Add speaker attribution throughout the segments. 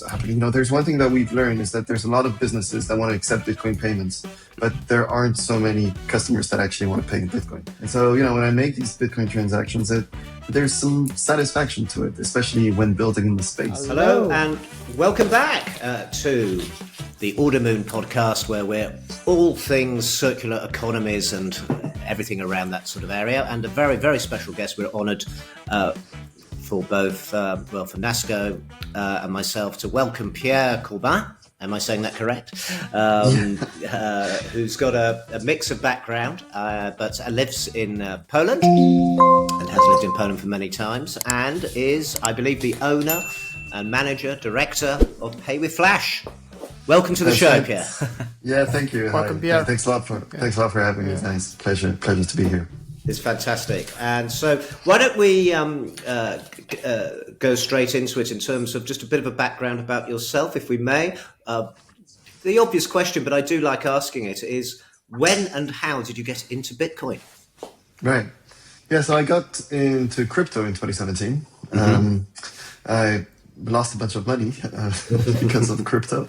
Speaker 1: is happening. There's one thing that we've learned is that there's a lot of businesses that want to accept Bitcoin payments, but there aren't so many customers that actually want to pay in Bitcoin. And so, when I make these Bitcoin transactions, there's some satisfaction to it, especially when building in the space.
Speaker 2: Hello, and welcome back to the Order Moon podcast, where we're all things circular economies and everything around that sort of area. And a very, very special guest. We're honoured for both, for Nasco and myself to welcome Pierre Corbin. Am I saying that correct? Who's got a mix of background, but lives in Poland and has lived in Poland for many times, and is, I believe, the owner and manager, director of Pay with Flash. Welcome to the show, Pierre.
Speaker 1: Yeah, thank you.
Speaker 3: Welcome, Pierre.
Speaker 1: Thanks a lot for having me. It's nice. Pleasure to be here.
Speaker 2: It's fantastic. And so why don't we go straight into it in terms of just a bit of a background about yourself, if we may. The obvious question, but I do like asking it, is when and how did you get into Bitcoin?
Speaker 1: Right. Yeah, so I got into crypto in 2017. I lost a bunch of money because of crypto.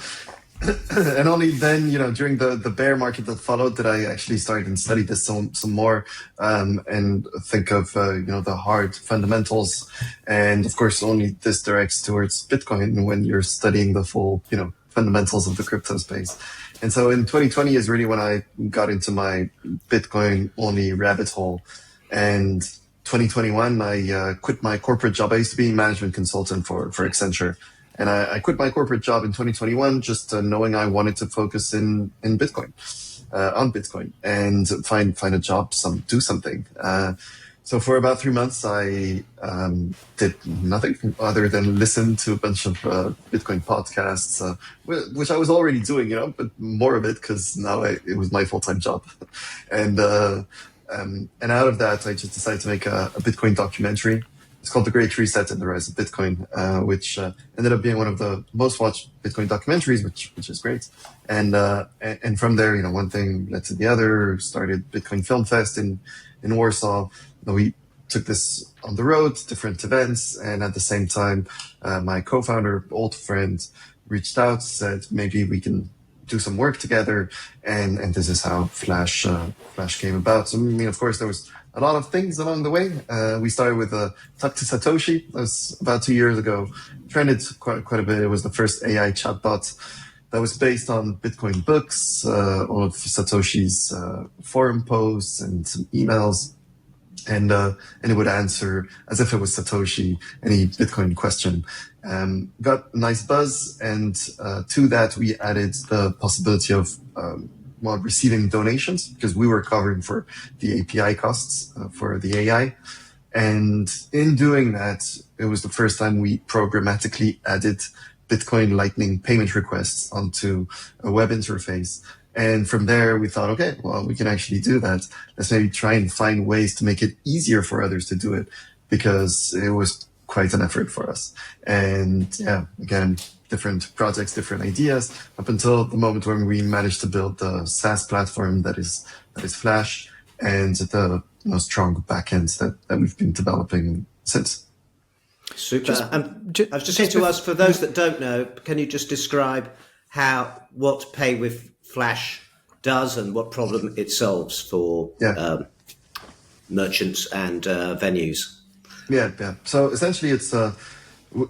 Speaker 1: And only then, during the bear market that followed, did I actually start and study this some more and think of, the hard fundamentals. And of course, only this directs towards Bitcoin when you're studying the full, fundamentals of the crypto space. And so in 2020 is really when I got into my Bitcoin only rabbit hole. And 2021, I quit my corporate job. I used to be a management consultant for Accenture. And I quit my corporate job in 2021, just knowing I wanted to focus in Bitcoin, on Bitcoin, and find a job, do something. So for about 3 months, I did nothing other than listen to a bunch of Bitcoin podcasts, which I was already doing, but more of it because now it was my full-time job. And out of that, I just decided to make a Bitcoin documentary. It's called The Great Reset and the Rise of Bitcoin, which ended up being one of the most watched Bitcoin documentaries, which is great. And from there, one thing led to the other. Started Bitcoin Film Fest in Warsaw. We took this on the road, different events, and at the same time, my co-founder, old friend, reached out, said maybe we can do some work together, and this is how Flash came about. So of course, there was a lot of things along the way. We started with Talk to Satoshi. That was about 2 years ago. Trended quite a bit. It was the first AI chatbot that was based on Bitcoin books, all of Satoshi's forum posts and some emails. And it would answer as if it was Satoshi, any Bitcoin question. Got a nice buzz. And to that, we added the possibility of receiving donations, because we were covering for the API costs for the AI. And in doing that, it was the first time we programmatically added Bitcoin Lightning payment requests onto a web interface. And from there, we thought, okay, well, we can actually do that. Let's maybe try and find ways to make it easier for others to do it, because it was quite an effort for us. And yeah, again, different projects, different ideas, up until the moment when we managed to build the SaaS platform that is Flash, and the strong backends that we've been developing since.
Speaker 2: Super. I was just saying to us, for those that don't know, can you just describe what Pay with Flash does and what problem it solves for merchants and venues? Yeah.
Speaker 1: So essentially, it's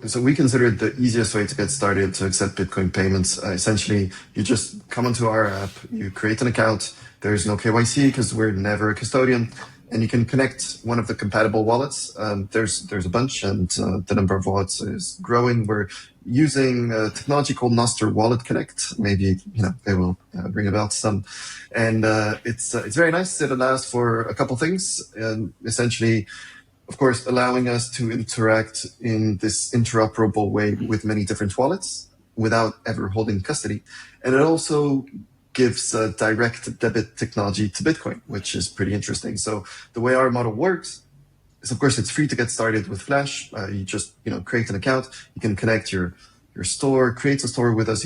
Speaker 1: so we consider it the easiest way to get started to accept Bitcoin payments. Essentially, you just come onto our app, you create an account. There's no KYC because we're never a custodian, and you can connect one of the compatible wallets. There's a bunch, and the number of wallets is growing. We're using a technology called Nostr Connect. Maybe they will ring a bell to some, and it's very nice. It allows for a couple things, essentially. Of course, allowing us to interact in this interoperable way with many different wallets without ever holding custody. And it also gives direct debit technology to Bitcoin, which is pretty interesting. So the way our model works is, of course, it's free to get started with Flash. You just, create an account. You can connect your store, create a store with us,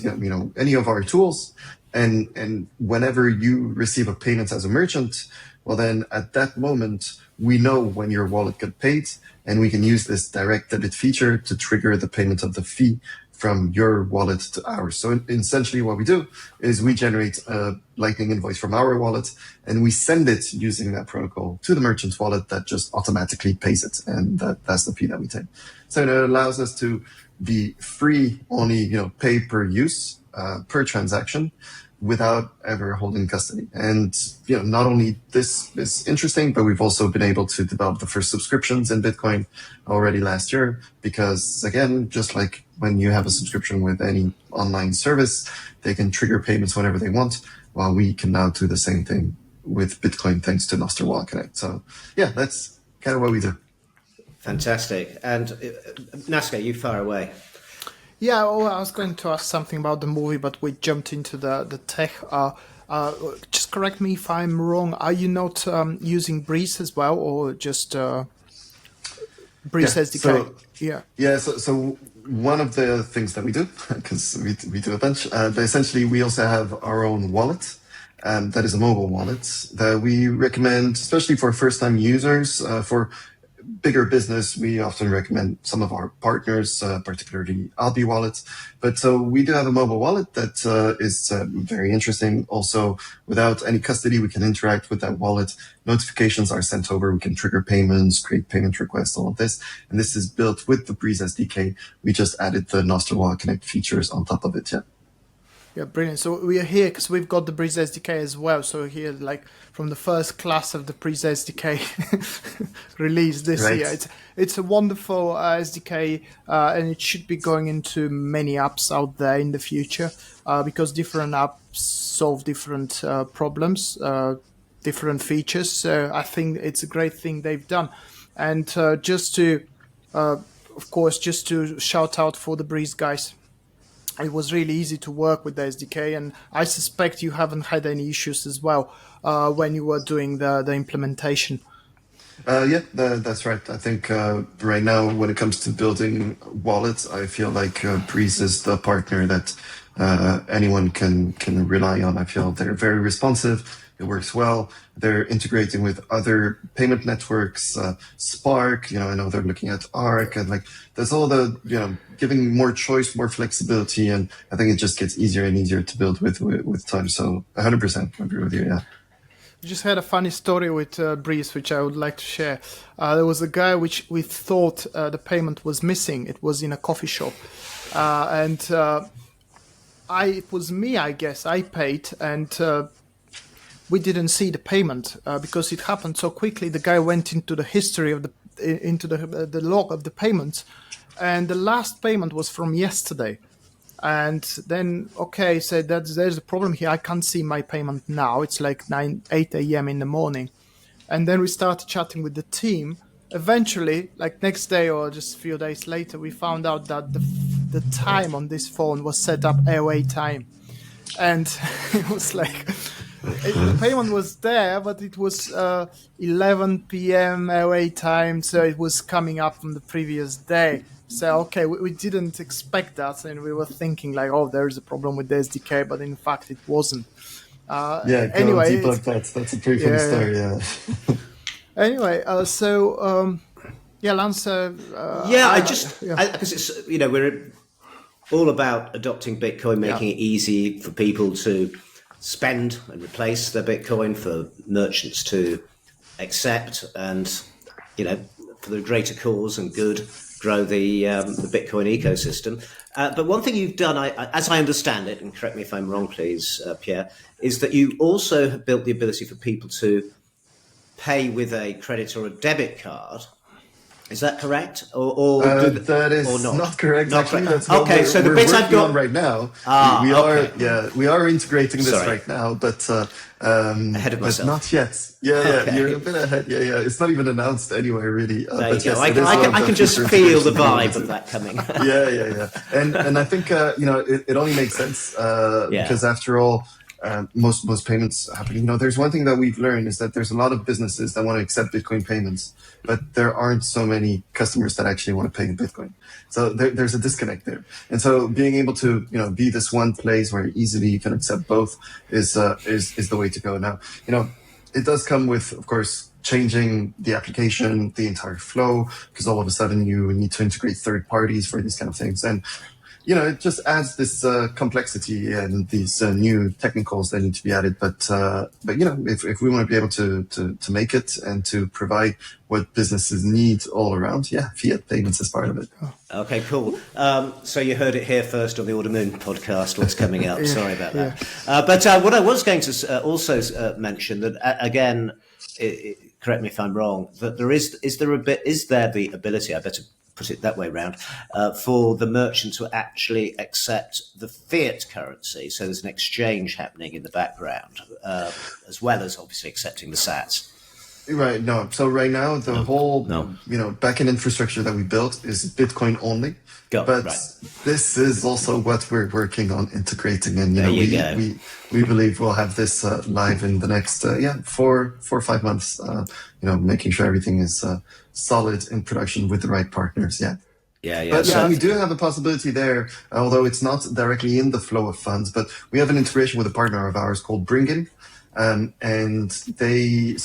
Speaker 1: any of our tools. And whenever you receive a payment as a merchant, well, then at that moment, we know when your wallet got paid, and we can use this direct debit feature to trigger the payment of the fee from your wallet to ours. So essentially what we do is we generate a Lightning invoice from our wallet and we send it using that protocol to the merchant's wallet that just automatically pays it. And that's the fee that we take. So it allows us to be free, only, pay per use, per transaction, without ever holding custody. And, not only this is interesting, but we've also been able to develop the first subscriptions in Bitcoin already last year, because again, just like when you have a subscription with any online service, they can trigger payments whenever they want. Well, we can now do the same thing with Bitcoin thanks to Nostr Connect. So yeah, that's kind of what we do.
Speaker 2: Fantastic. And Naska, you fire away.
Speaker 3: Yeah, I was going to ask something about the movie, but we jumped into the tech. Just correct me if I'm wrong. Are you not using Breeze as well, or just Breeze SDK?
Speaker 1: So one of the things that we do, because we do a bunch, but essentially we also have our own wallet. That is a mobile wallet that we recommend, especially for first-time users. For bigger business, we often recommend some of our partners, particularly Albi wallets. But so we do have a mobile wallet that is very interesting. Also, without any custody, we can interact with that wallet. Notifications are sent over. We can trigger payments, create payment requests, all of this. And this is built with the Breeze SDK. We just added the Nostr Connect features on top of it. Yeah.
Speaker 3: Yeah, brilliant. So we are here because we've got the Breeze SDK as well. So here, like from the first class of the Breeze SDK release this year, it's a wonderful SDK, and it should be going into many apps out there in the future, because different apps solve different problems, different features. So I think it's a great thing they've done. And just to shout out for the Breeze guys. It was really easy to work with the SDK, and I suspect you haven't had any issues as well when you were doing the implementation.
Speaker 1: That's right. I think right now, when it comes to building wallets, I feel like Breeze is the partner that anyone can rely on. I feel they're very responsive. It works well. They're integrating with other payment networks, Spark, I know they're looking at Arc, and there's all the, giving more choice, more flexibility. And I think it just gets easier and easier to build with time. So 100% agree with you. Yeah.
Speaker 3: We just had a funny story with Breeze, which I would like to share. There was a guy which we thought the payment was missing. It was in a coffee shop. It was me, I guess. I paid, and we didn't see the payment because it happened so quickly. The guy went into the history of the log of the payments, and the last payment was from yesterday. And then, said there's a problem here. I can't see my payment now. It's like 8 a.m. in the morning. And then we started chatting with the team. Eventually, next day or just a few days later, we found out that the time on this phone was set up AOA time. And it was the payment was there, but it was 11 p.m. AOA time, so it was coming up from the previous day. So, we didn't expect that, and we were thinking there is a problem with the SDK, but in fact it wasn't.
Speaker 1: Anyway, debug that. That's a pretty funny story, yeah.
Speaker 3: Anyway, Lance.
Speaker 2: Because it's, we're all about adopting Bitcoin, making it easy for people to spend and replace their Bitcoin, for merchants to accept, and for the greater cause and good, grow the Bitcoin ecosystem. But one thing you've done, as I understand it, and correct me if I'm wrong, please, Pierre, is that you also have built the ability for people to pay with a credit or a debit card. Is that correct?
Speaker 1: That is not correct. Actually, that's what
Speaker 2: so the bit I've got
Speaker 1: right now. We are integrating this right now, but
Speaker 2: ahead of myself.
Speaker 1: But not yet. You're a bit ahead. It's not even announced anyway, really.
Speaker 2: There you go. I can just feel the vibe of that coming.
Speaker 1: And I think it only makes sense because after all, most payments happening. There's one thing that we've learned is that there's a lot of businesses that want to accept Bitcoin payments, but there aren't so many customers that actually want to pay in Bitcoin. So there's a disconnect there. And so being able to, be this one place where easily you can accept both is the way to go. Now, it does come with, of course, changing the application, the entire flow, because all of a sudden you need to integrate third parties for these kind of things. And it just adds this complexity and these new technicals that need to be added. But if we want to be able to make it and to provide what businesses need all around, fiat payments is part of it.
Speaker 2: Okay, cool. So you heard it here first on the Order Moon podcast. What's coming up? Sorry about that. But what I was going to also mention that again, correct me if I'm wrong, that is there the ability? I better put it that way round, for the merchant to actually accept the fiat currency. So there's an exchange happening in the background, as well as obviously accepting the sats.
Speaker 1: Right. No. So right now, the whole backend infrastructure that we built is Bitcoin only. This is also what we're working on integrating, and we believe we'll have this live in the next 4 or 5 months. Making sure everything is solid in production with the right partners. But we do have a possibility there, although it's not directly in the flow of funds. But we have an integration with a partner of ours called Bringin. And they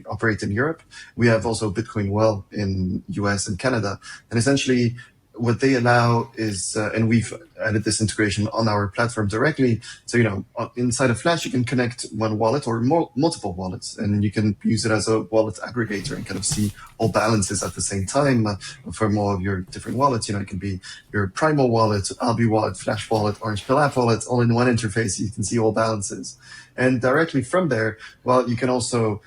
Speaker 1: operate in Europe. We have also Bitcoin Well in US and Canada. And essentially what they allow is, and we've added this integration on our platform directly. So, inside of Flash, you can connect one wallet or multiple wallets, and you can use it as a wallet aggregator and kind of see all balances at the same time for more of your different wallets. It can be your Primal wallet, Albi wallet, Flash wallet, Orange Pill app wallet, all in one interface. You can see all balances. And directly from there, you can also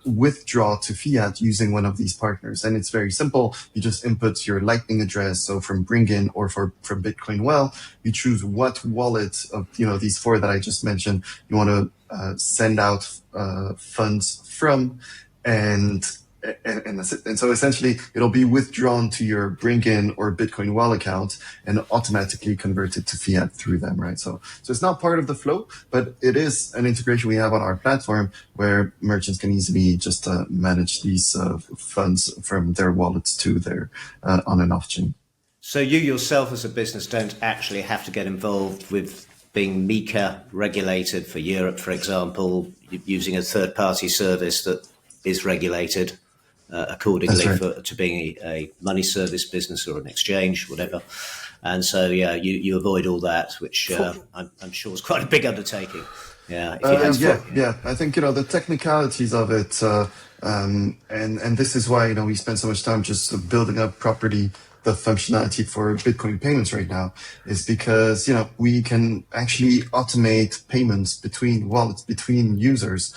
Speaker 1: withdraw to fiat using one of these partners. And it's very simple. You just input your Lightning address. So from Bringin or from Bitcoin Well, you choose what wallet of these 4 that I just mentioned you want to send out funds from, and that's it. And so essentially it'll be withdrawn to your Bringin or Bitcoin Well account and automatically converted to fiat through them, right? So it's not part of the flow, but it is an integration we have on our platform where merchants can easily just manage these funds from their wallets to their on and off chain.
Speaker 2: So you yourself as a business don't actually have to get involved with being MiCA regulated for Europe, for example, using a third-party service that is regulated accordingly to being a money service business or an exchange, whatever. And so, you avoid all that, which I'm sure is quite a big undertaking. I think, the technicalities of it, and this is why, we spend so much time just building up properly the functionality for Bitcoin payments right now, is because, we can actually automate payments between wallets, between users,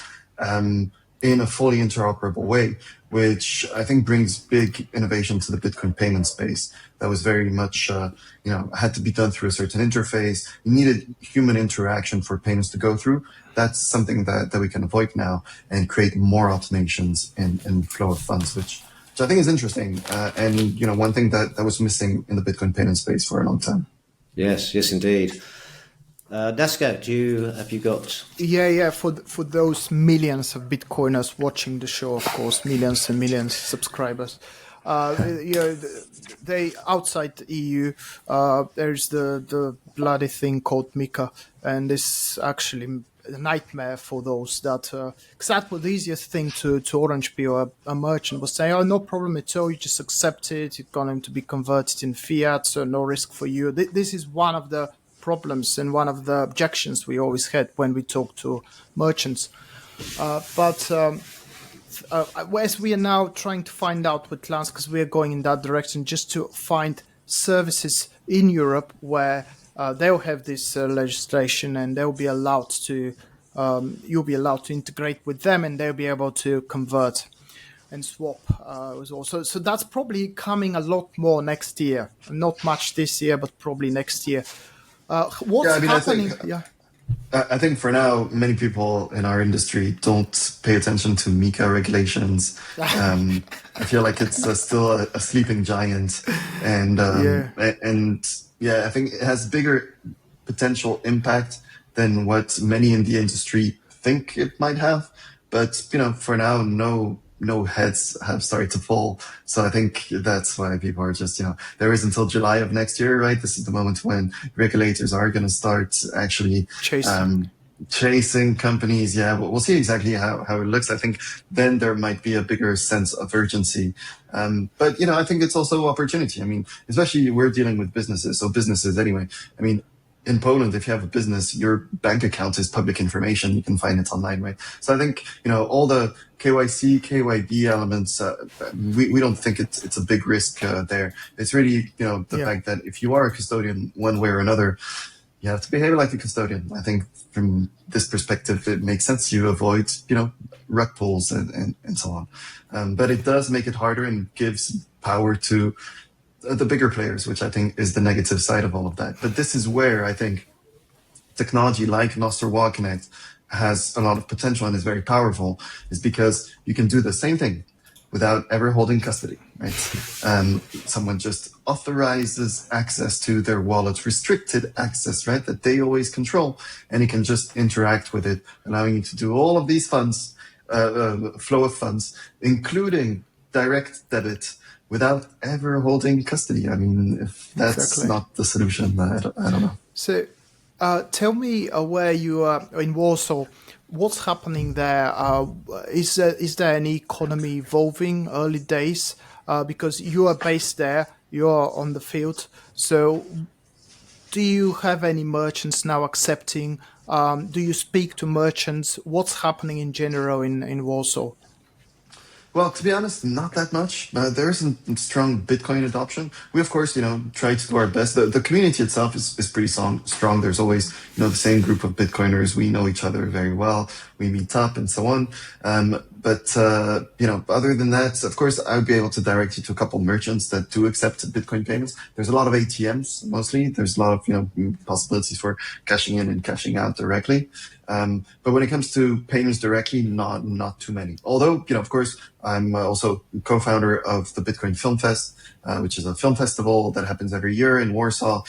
Speaker 2: in a fully interoperable way, which I think brings big innovation to the Bitcoin payment space. That was very much, had to be done through a certain interface. You needed human interaction for payments to go through. That's something that we can avoid now and create more automations in flow of funds, which I think is interesting. And, one thing that was missing in the Bitcoin payment space for a long time. Yes, indeed. Dasko, have you got?
Speaker 3: For those millions of Bitcoiners watching the show, of course, millions and millions of subscribers. They outside the EU, there's the bloody thing called MiCA, and it's actually a nightmare for those that. Because that was the easiest thing to Orange Peel. A merchant was saying, "Oh, no problem at all. You just accept it. It's going to be converted in fiat, so no risk for you." This is one of the problems and one of the objections we always had when we talk to merchants. But as we are now trying to find out with plans, because we are going in that direction, just to find services in Europe where they'll have this legislation and they'll be allowed to, you'll be allowed to integrate with them and they'll be able to convert and swap as well. So that's probably coming a lot more next year. Not much this year, but probably next year. What's happening?
Speaker 1: I think for now, many people in our industry don't pay attention to MiCA regulations. I feel like it's still a sleeping giant, and I think it has bigger potential impact than what many in the industry think it might have. But for now, no heads have started to fall. So I think that's why people are just, there is until July of next year, right? This is the moment when regulators are going to start actually, chasing companies, yeah, we'll see exactly how it looks. I think then there might be a bigger sense of urgency. But, I think it's also opportunity. I mean, especially we're dealing with businesses. So businesses anyway, I mean, in Poland, if you have a business, your bank account is public information. You can find it online, right? So I think, all the KYC, KYB elements, we don't think it's a big risk there. It's really, the fact that if you are a custodian one way or another, you have to behave like a custodian. I think from this perspective, it makes sense. You avoid, rug pulls and so on. But it does make it harder and gives power to the bigger players, which I think is the negative side of all of that. But this is where I think technology like Nostr Connect has a lot of potential and is very powerful, is because you can do the same thing without ever holding custody, right? Someone just authorizes access to their wallet, restricted access, right? That they always control, and you can just interact with it, allowing you to do all of these funds, flow of funds, including direct debit, without ever holding custody. I mean, if that's not the solution, I don't know.
Speaker 3: So tell me where you are in Warsaw. What's happening there? Is there any economy evolving early days? Because you are based there, you are on the field. So do you have any merchants now accepting? Do you speak to merchants? What's happening in general in Warsaw?
Speaker 1: Well, to be honest, not that much. There isn't strong Bitcoin adoption. We, of course, try to do our best. The community itself is pretty strong. There's always, the same group of Bitcoiners. We know each other very well. We meet up and so on. But other than that, of course, I would be able to direct you to a couple merchants that do accept Bitcoin payments. There's a lot of ATMs, mostly. There's a lot of, possibilities for cashing in and cashing out directly. But when it comes to payments directly, not too many. Although, of course, I'm also co-founder of the Bitcoin Film Fest, which is a film festival that happens every year in Warsaw,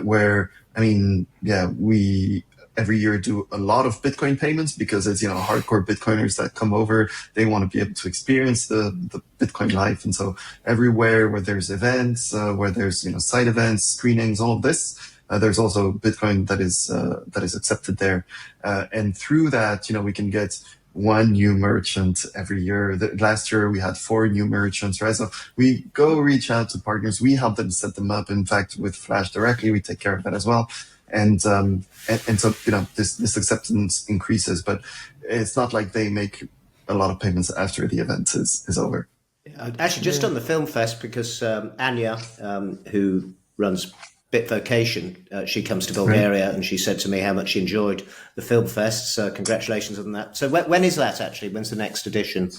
Speaker 1: where, we every year do a lot of Bitcoin payments because it's, hardcore Bitcoiners that come over. They want to be able to experience the Bitcoin life. And so everywhere where there's events, where there's, side events, screenings, all of this, there's also Bitcoin that is accepted there. And through that, we can get one new merchant every year. Last year we had 4 new merchants, right? So we go reach out to partners. We help them set them up. In fact, with Flash directly, we take care of that as well. And so, this acceptance increases, but it's not like they make a lot of payments after the event is over.
Speaker 2: Actually, just on the film fest, because Anya, who runs Bitvocation, she comes to Bulgaria, and she said to me how much she enjoyed the film fest. So congratulations on that. So when is that actually? When's the next edition?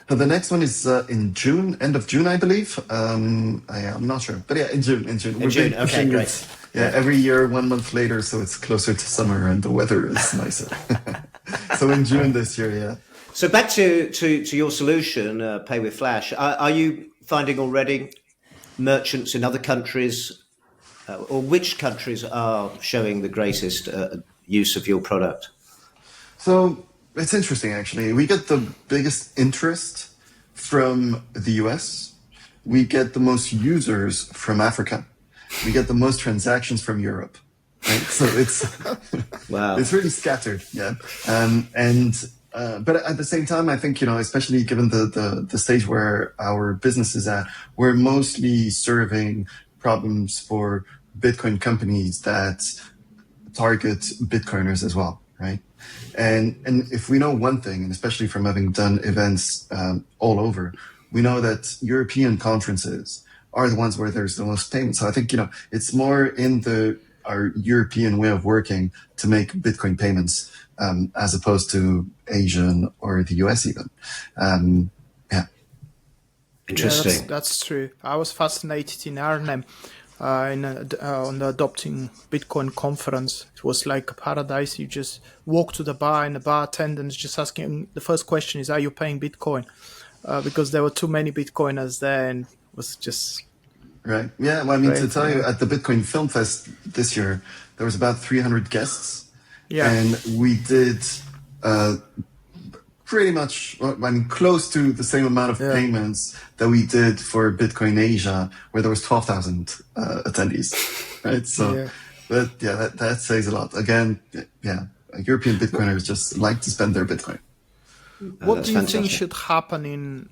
Speaker 1: The next one is in June, end of June, I believe. I'm not sure, but yeah, in June.
Speaker 2: In June, okay, great.
Speaker 1: Yeah, every year, 1 month later, so it's closer to summer and the weather is nicer. So in June this year, yeah.
Speaker 2: So back to your solution, Pay with Flash. Are you finding already merchants in other countries, or which countries are showing the greatest use of your product?
Speaker 1: So it's interesting, actually. We get the biggest interest from the US. We get the most users from Africa. We get the most transactions from Europe. Right? So it's
Speaker 2: wow.
Speaker 1: It's really scattered, yeah. But at the same time, I think, especially given the stage where our business is at, we're mostly serving problems for Bitcoin companies that target Bitcoiners as well, right? And if we know one thing, and especially from having done events all over, we know that European conferences are the ones where there's the most payments. So I think, it's more in our European way of working to make Bitcoin payments as opposed to Asian or the US even. Yeah.
Speaker 2: Interesting.
Speaker 3: Yeah, that's true. I was fascinated in Arnhem on the Adopting Bitcoin conference. It was like a paradise. You just walk to the bar and the bartender is just asking, the first question is, are you paying Bitcoin? Because there were too many Bitcoiners there and it was just...
Speaker 1: Right. Yeah. Well, I mean, to tell you, at the Bitcoin Film Fest this year, there was about 300 guests. Yeah. And we did pretty much, close to the same amount of payments that we did for Bitcoin Asia, where there was 12,000 attendees. Right. So, but yeah, that says a lot. Again, yeah, European Bitcoiners just like to spend their Bitcoin.
Speaker 3: What do you think should happen in,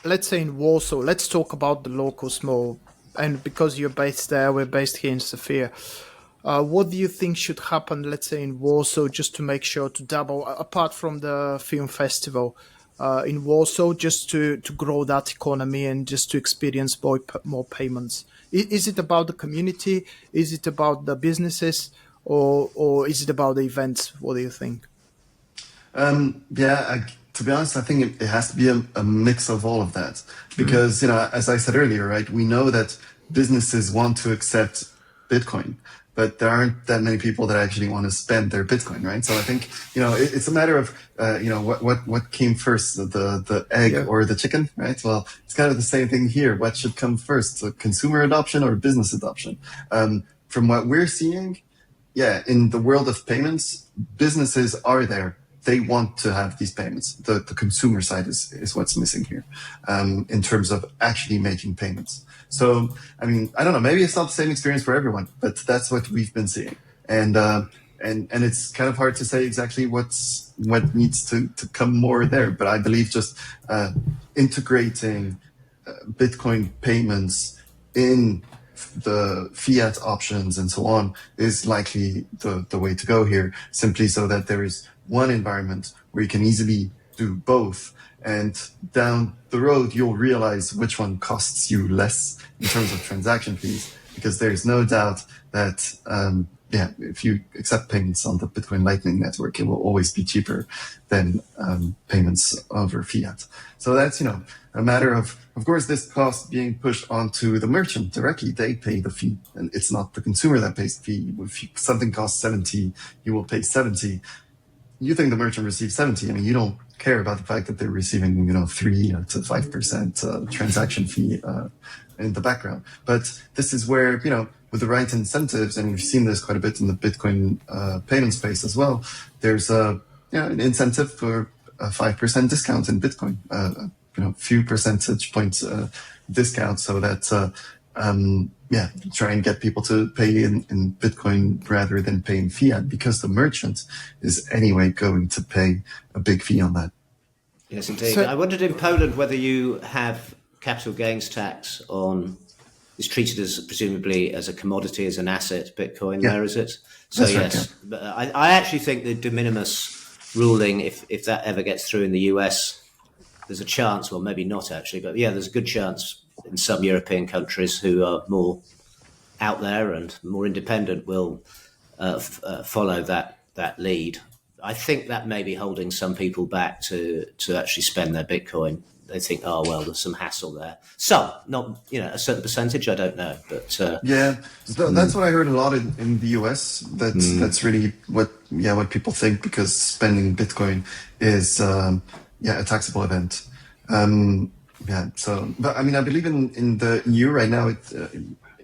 Speaker 3: let's say, in Warsaw? Let's talk about the locals more. And because you're based there, we're based here in Sofia. What do you think should happen, let's say, in Warsaw, just to make sure to double, apart from the film festival, in Warsaw, just to grow that economy and just to experience more payments? Is it about the community? Is it about the businesses? Or is it about the events? What do you think?
Speaker 1: To be honest, I think it has to be a mix of all of that. Because, as I said earlier, right, we know that businesses want to accept Bitcoin, but there aren't that many people that actually want to spend their Bitcoin, right? So I think, it's a matter of, what came first, the egg or the chicken, right? Well, it's kind of the same thing here. What should come first, the consumer adoption or business adoption? From what we're seeing, in the world of payments, businesses are there. They want to have these payments. The consumer side is what's missing here, in terms of actually making payments. So, I mean, I don't know, maybe it's not the same experience for everyone, but that's what we've been seeing. And it's kind of hard to say exactly what needs to come more there. But I believe just integrating Bitcoin payments in the fiat options and so on is likely the way to go here, simply so that there is one environment where you can easily do both, and down the road you'll realize which one costs you less in terms of transaction fees, because there's no doubt that if you accept payments on the Bitcoin Lightning Network, it will always be cheaper than payments over fiat. So that's a matter of course, this cost being pushed onto the merchant directly. They pay the fee, and it's not the consumer that pays the fee. If something costs 70, you will pay 70. You think the merchant receives 70. I mean, you don't care about the fact that they're receiving, 3 to 5% transaction fee in the background. But this is where, with the right incentives, and we've seen this quite a bit in the Bitcoin payment space as well, there's an incentive for a 5% discount in Bitcoin, few percentage points discount, so that try and get people to pay in Bitcoin rather than paying fiat, because the merchant is anyway going to pay a big fee on that.
Speaker 2: Yes, indeed. I wondered in Poland whether you have capital gains tax on, it's treated as presumably as a commodity, as an asset, Bitcoin there, is it? So
Speaker 1: That's
Speaker 2: yes,
Speaker 1: right,
Speaker 2: but I actually think the de minimis ruling, if that ever gets through in the US, there's a chance, well, maybe not actually, but there's a good chance in some European countries who are more out there and more independent will follow that lead. I think that may be holding some people back to actually spend their Bitcoin. They think, oh, well, there's some hassle there. Some, not, a certain percentage, I don't know. But
Speaker 1: so that's what I heard a lot in the US. That's really what people think, because spending Bitcoin is a taxable event. But I mean, I believe in the EU right now.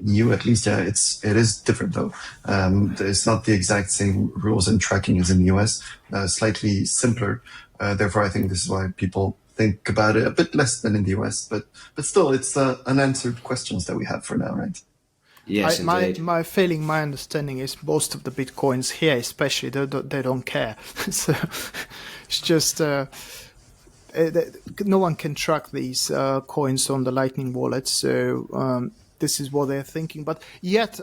Speaker 1: EU at least, it is different though. It's not the exact same rules and tracking as in the US. Slightly simpler. Therefore, I think this is why people think about it a bit less than in the US. But still, it's unanswered questions that we have for now, right?
Speaker 2: Yes, indeed.
Speaker 3: My understanding is most of the Bitcoins here, especially, they don't care. So it's just. No one can track these coins on the Lightning wallet, so this is what they're thinking. But yet,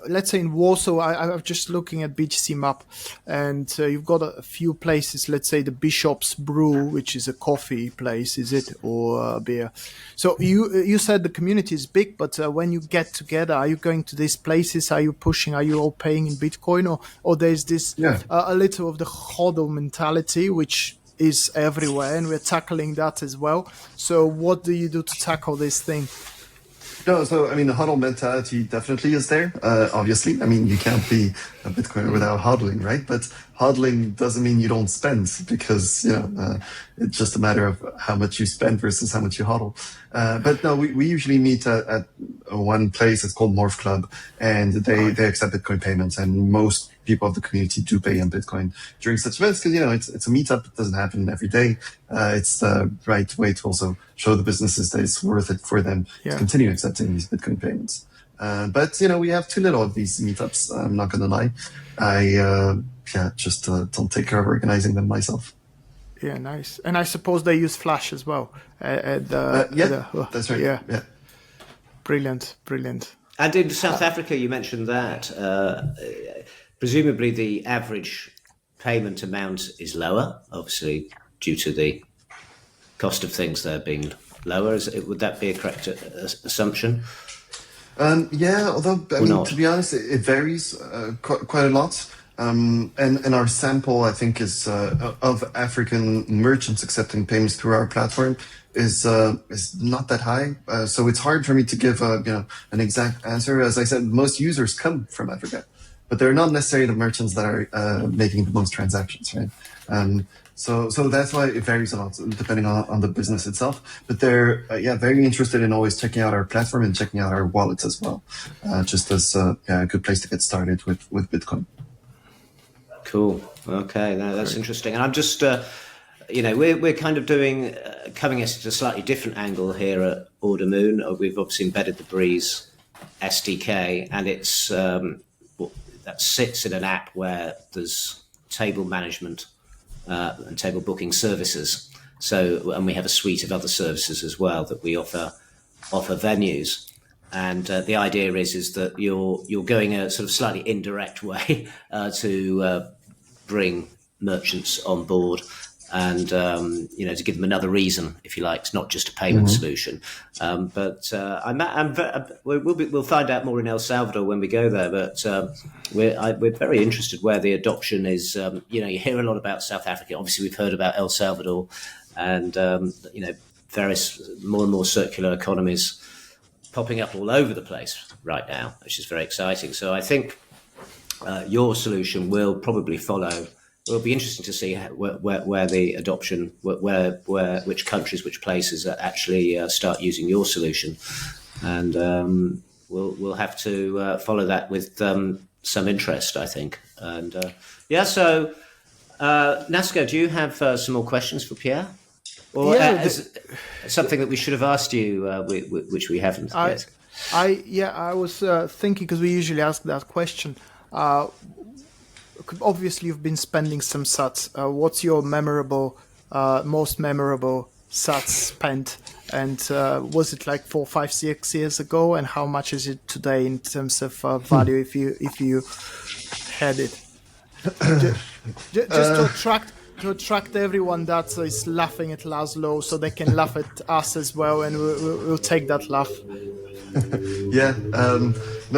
Speaker 3: let's say in Warsaw, I'm just looking at BTC map, and you've got a few places. Let's say the Bishop's Brew, which is a coffee place, is it, or beer? So you said the community is big, but when you get together, are you going to these places? Are you pushing? Are you all paying in Bitcoin, or there's this a little of the hodl mentality, which is everywhere, and we're tackling that as well. So what do you do to tackle this thing?
Speaker 1: No, so I mean, the hodl mentality definitely is there. Obviously, I mean, you can't be a Bitcoiner without hodling, right? But hodling doesn't mean you don't spend, because it's just a matter of how much you spend versus how much you hodl. But no, we usually meet at one place. It's called Morph Club, and they accept Bitcoin payments, and most people of the community do pay in Bitcoin during such events, because it's a meetup. It doesn't happen every day. It's the right way to also show the businesses that it's worth it for them to continue accepting these Bitcoin payments. But we have too little of these meetups. I'm not going to lie. just don't take care of organizing them myself.
Speaker 3: Yeah, nice. And I suppose they use Flash as well.
Speaker 1: That's right. Yeah.
Speaker 3: Brilliant.
Speaker 2: And in South Africa, you mentioned that presumably the average payment amount is lower, obviously due to the cost of things there being lower. Would that be a correct assumption?
Speaker 1: Although to be honest, it varies quite a lot. And our sample, I think, is of African merchants accepting payments through our platform is not that high. So it's hard for me to give an exact answer. As I said, most users come from Africa, but they're not necessarily the merchants that are making the most transactions, right? So that's why it varies a lot depending on the business itself. But they're very interested in always checking out our platform and checking out our wallets as well, just as a good place to get started with Bitcoin.
Speaker 2: Cool. Okay, that's interesting. And I'm just, we're kind of coming at a slightly different angle here at Ordermoon. We've obviously embedded the Breeze SDK, and it's that sits in an app where there's table management and table booking services. So, and we have a suite of other services as well that we offer venues. And the idea is that you're going a sort of slightly indirect way to bring merchants on board, and to give them another reason, if you like. It's not just a payment solution. We'll find out more in El Salvador when we go there. But we're very interested where the adoption is. You hear a lot about South Africa. Obviously, we've heard about El Salvador, and various more and more circular economies popping up all over the place right now, which is very exciting. So I think your solution will probably follow. It'll be interesting to see where the adoption, which countries, which places actually start using your solution, and we'll have to follow that with some interest, I think. And so Nasco, do you have some more questions for Pierre? Or something that we should have asked you, which we haven't yet?
Speaker 3: I was thinking, because we usually ask that question. Obviously, you've been spending some sats. What's your most memorable sats spent? And was it like 4, 5, 6 years ago? And how much is it today in terms of value, if you had it? Just to attract everyone that is laughing at Laszlo, so they can laugh at us as well, and we'll take that laugh.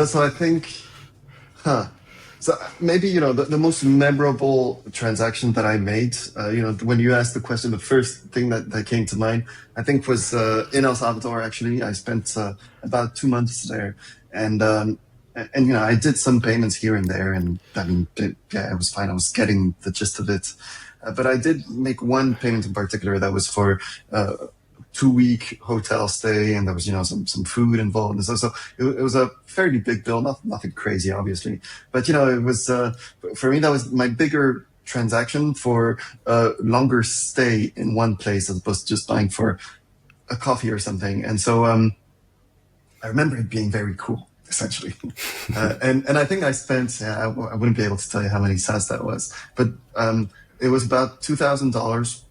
Speaker 1: So I think, so maybe, the most memorable transaction that I made, when you asked the question, the first thing that came to mind, I think was in El Salvador, actually. I spent about 2 months there, and I did some payments here and there, and I mean, it was fine. I was getting the gist of it. But I did make one payment in particular that was for a 2-week hotel stay, and there was, some food involved. And so it was a fairly big bill, nothing crazy, obviously. But, it was, for me, that was my bigger transaction for a longer stay in one place as opposed to just buying for a coffee or something. And so I remember it being very cool, essentially. And I think I spent, I wouldn't be able to tell you how many sats that was, but it was about $2,000,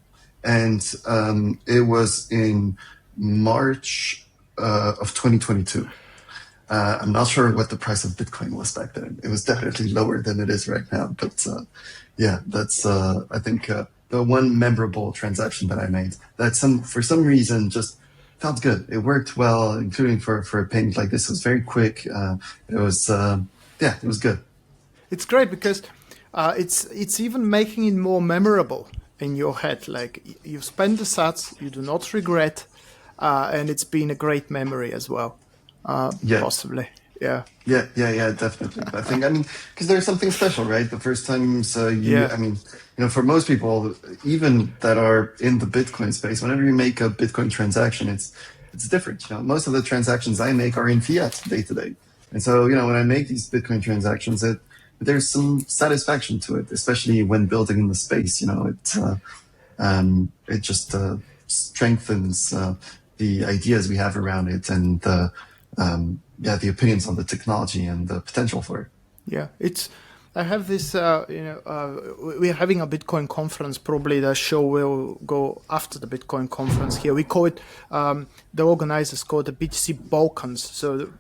Speaker 1: and it was in March of 2022. I'm not sure what the price of Bitcoin was back then. It was definitely lower than it is right now. But that's I think the one memorable transaction that I made. That for some reason just felt good. It worked well, including for a payment like this. It was very quick. It was good.
Speaker 3: It's great because it's even making it more memorable in your head. Like, you've spent the sats, you do not regret, and it's been a great memory as well. Possibly. Yeah, definitely. I think, because there's something special, right? The first times for most people, even that are in the Bitcoin space, whenever you make a Bitcoin transaction, it's different. Most of the transactions I make are in fiat day to day. And so, when I make these Bitcoin transactions, there's some satisfaction to it, especially when building in the space. It just strengthens the ideas we have around it, and the opinions on the technology and the potential for it. Yeah, it's I have this, we're having a Bitcoin conference. Probably the show will go after the Bitcoin conference here. We call it, the organizers call it the BTC Balkans. So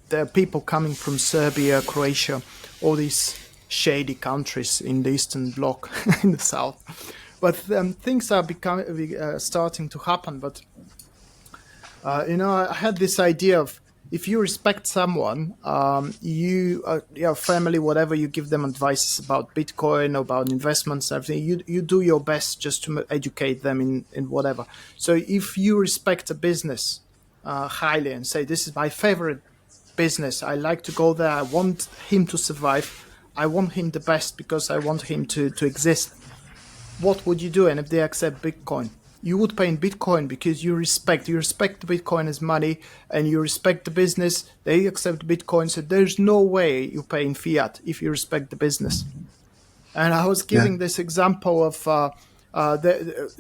Speaker 3: there are people coming from Serbia, Croatia, all these shady countries in the Eastern Bloc, in the South. But things are starting to happen. But, I had this idea of, if you respect someone, your family, whatever, you give them advice about Bitcoin, about investments, everything, you do your best just to educate them in whatever. So if you respect a business highly and say, this is my favorite business, I like to go there, I want him to survive, I want him the best because I want him to exist, what would you do? And if they accept Bitcoin? You would pay in Bitcoin because you respect Bitcoin as money, and you respect the business. They accept Bitcoin, so there's no way you pay in fiat if you respect the business. And I was giving this example of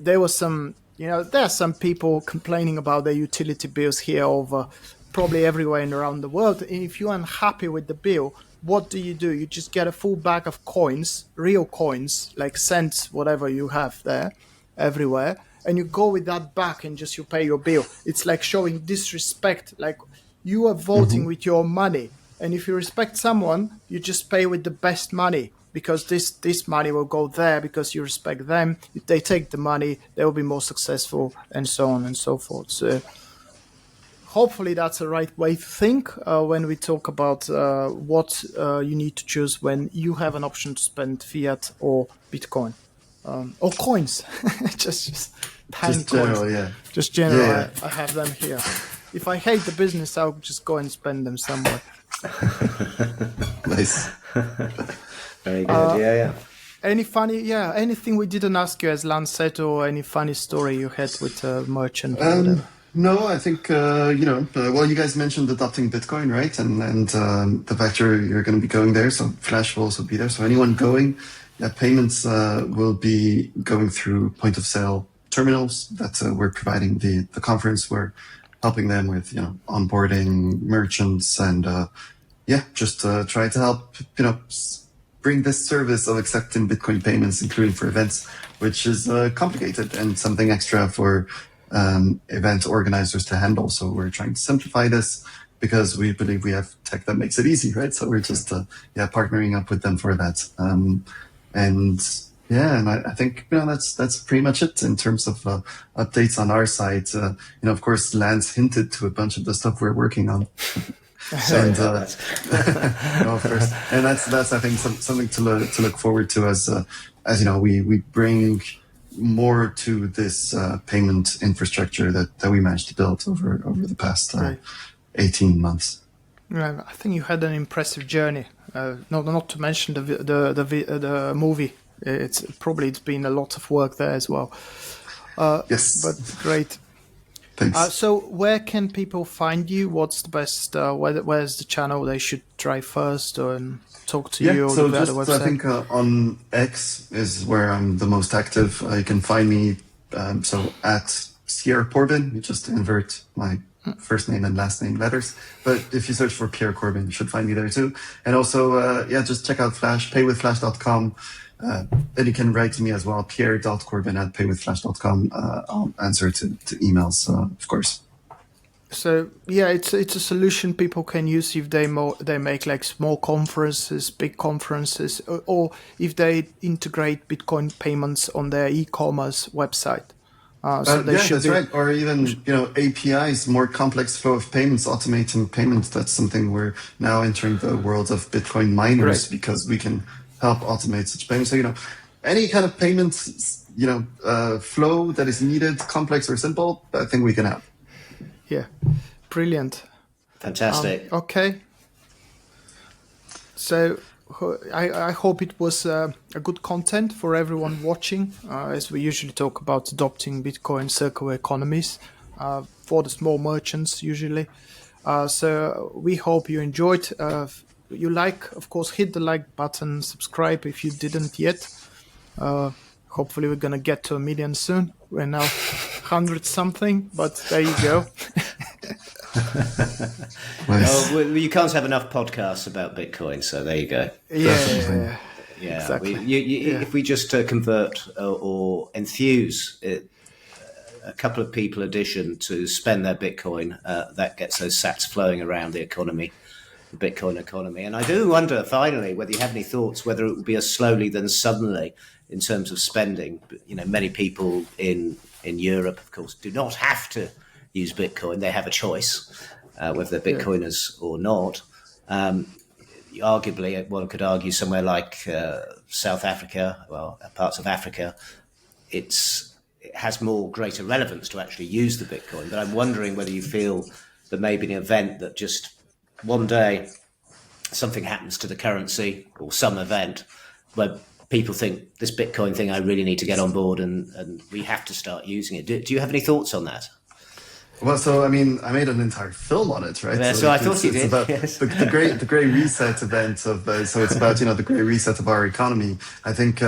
Speaker 3: there was some, there are some people complaining about their utility bills here over probably everywhere and around the world. And if you're unhappy with the bill, what do? You just get a full bag of coins, real coins, like cents, whatever you have there, everywhere. And you go with that back and just you pay your bill. It's like showing disrespect, like you are voting with your money. And if you respect someone, you just pay with the best money, because this money will go there because you respect them. If they take the money, they will be more successful, and so on and so forth. So hopefully that's the right way to think when we talk about what you need to choose when you have an option to spend fiat or Bitcoin. Or coins, just tiny
Speaker 1: general,
Speaker 3: coins. Just general.
Speaker 1: Yeah.
Speaker 3: I have them here. If I hate the business, I'll just go and spend them somewhere.
Speaker 1: Nice.
Speaker 2: Very good.
Speaker 3: Anything we didn't ask you, as Lance said, or any funny story you had with a merchant?
Speaker 1: No, I think, you guys mentioned adopting Bitcoin, right? And the fact you're going to be going there, so Flash will also be there. So anyone going, payments will be going through point of sale terminals that we're providing the conference. We're helping them with, onboarding merchants and, just try to help, bring this service of accepting Bitcoin payments, including for events, which is complicated and something extra for event organizers to handle. So we're trying to simplify this because we believe we have tech that makes it easy, right? So we're just partnering up with them for that. And I think that's pretty much it in terms of updates on our side. Of course, Lance hinted to a bunch of the stuff we're working on. And of course, and that's I think something to look forward to as we bring more to this payment infrastructure that we managed to build over the past 18 months.
Speaker 3: Right. I think you had an impressive journey. Not to mention the movie. It's been a lot of work there as well.
Speaker 1: Yes,
Speaker 3: but great.
Speaker 1: Thanks.
Speaker 3: So where can people find you? What's the best? Where's the channel they should try first, or talk to you? Or
Speaker 1: so
Speaker 3: the website?
Speaker 1: I think on X is where I'm the most active. You can find me so at Pierre Corbin. You just invert my first name and last name letters. But if you search for Pierre Corbin, you should find me there too. And also, just check out Flash, paywithflash.com. And you can write to me as well, pierre.corbin@paywithflash.com. I'll answer to emails, of course.
Speaker 3: So it's a solution people can use if they make like small conferences, big conferences, or if they integrate Bitcoin payments on their e-commerce website.
Speaker 1: That's right. Or even APIs, more complex flow of payments, automating payments. That's something we're now entering the world of Bitcoin miners because we can help automate such payments. So any kind of payments flow that is needed, complex or simple, I think we can help.
Speaker 3: Yeah, brilliant.
Speaker 2: Fantastic.
Speaker 3: Okay. So I hope it was a good content for everyone watching, as we usually talk about adopting Bitcoin circular economies for the small merchants usually. So we hope you enjoyed. You of course, hit the like button, subscribe if you didn't yet. Hopefully we're going to get to 1 million soon. We're now 100 something, but there you go.
Speaker 2: Well, you can't have enough podcasts about Bitcoin, so there you go.
Speaker 3: Yeah.
Speaker 2: Yeah,
Speaker 3: exactly.
Speaker 2: If we just convert or enthuse a couple of people addition to spend their Bitcoin, that gets those sats flowing around the economy, the Bitcoin economy. And I do wonder, finally, whether you have any thoughts, whether it will be as slowly than suddenly in terms of spending. You know, many people in Europe, of course, do not have to use Bitcoin. They have a choice, whether they're Bitcoiners or not. Arguably, one could argue somewhere like South Africa, well, parts of Africa, it has more greater relevance to actually use the Bitcoin. But I'm wondering whether you feel that maybe an event that just one day something happens to the currency or some event where people think this Bitcoin thing, I really need to get on board and we have to start using it. Do you have any thoughts on that?
Speaker 1: Well, so I mean, I made an entire film on it, right?
Speaker 2: Yeah, so I thought you did.
Speaker 1: It's about the great reset event of. So it's about the great reset of our economy. I think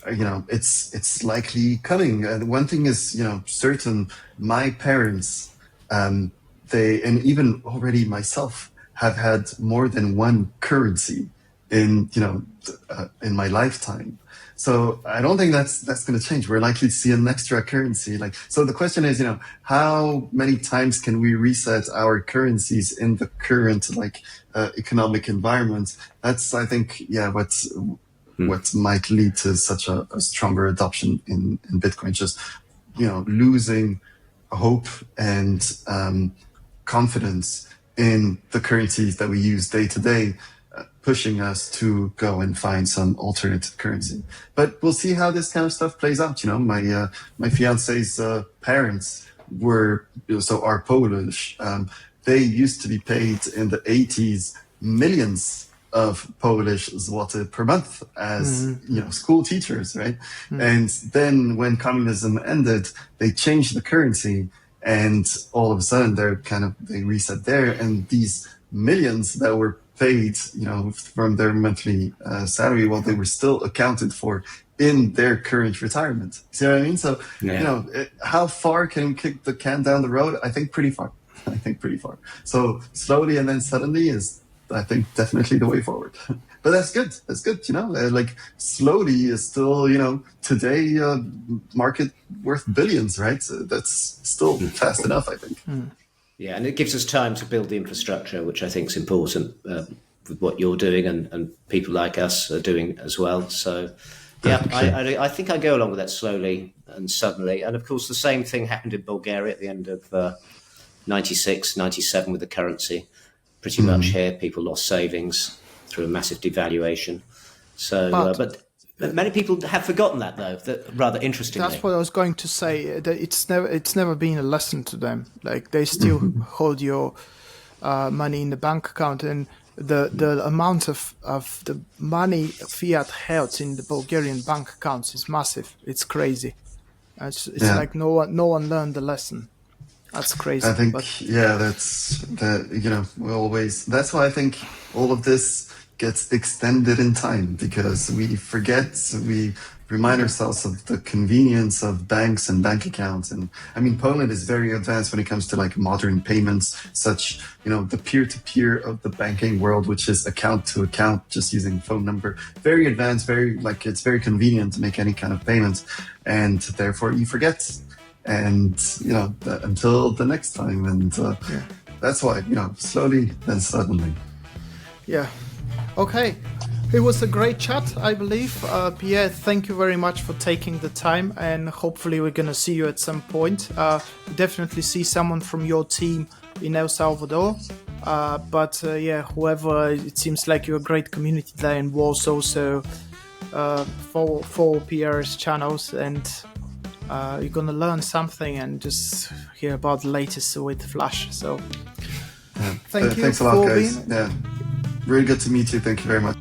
Speaker 1: it's likely coming. One thing is certain. My parents, they and even already myself have had more than one currency in my lifetime. So I don't think that's going to change. We're likely to see an extra currency. So the question is, how many times can we reset our currencies in the current economic environment? That's, I think, what might lead to such a stronger adoption in Bitcoin. Just losing hope and confidence in the currencies that we use day to day, pushing us to go and find some alternative currency. But we'll see how this kind of stuff plays out. My fiance's parents are Polish. They used to be paid in the 80s millions of Polish zloty per month as school teachers, right? And then when communism ended, they changed the currency, and all of a sudden they reset there, and these millions that were paid, from their monthly salary, they were still accounted for in their current retirement. See what I mean? So, how far can we kick the can down the road? I think pretty far. So slowly and then suddenly is, I think, definitely the way forward. But that's good. That's good. Slowly is still, today market worth billions, right? So that's still fast enough, I think.
Speaker 2: Yeah, and it gives us time to build the infrastructure, which I think is important with what you're doing and people like us are doing as well. So, I think I go along with that slowly and suddenly. And of course, the same thing happened in Bulgaria at the end of 96, 97 with the currency. Pretty much here, people lost savings through a massive devaluation. So, but many people have forgotten that, though. Rather interestingly,
Speaker 3: that's what I was going to say. That it's never been a lesson to them. Like, they still hold your money in the bank account, and the amount of the money fiat held in the Bulgarian bank accounts is massive. It's crazy. It's like no one learned the lesson. That's crazy.
Speaker 1: I think that's why I think all of this gets extended in time, because we remind ourselves of the convenience of banks and bank accounts. And I mean, Poland is very advanced when it comes to modern payments, such, the peer-to-peer of the banking world, which is account to account, just using phone number. Very advanced, it's very convenient to make any kind of payments. And therefore you forget. And, until the next time. And that's why, slowly then suddenly.
Speaker 3: Yeah. Okay. It was a great chat, I believe. Pierre, thank you very much for taking the time, and hopefully we're going to see you at some point. Definitely see someone from your team in El Salvador. Whoever, it seems like you're a great community there in Warsaw, so follow Pierre's channels, and you're going to learn something and just hear about the latest with Flash. So thank you.
Speaker 1: Thanks a lot, guys. Yeah. Really good to meet you. Thank you very much.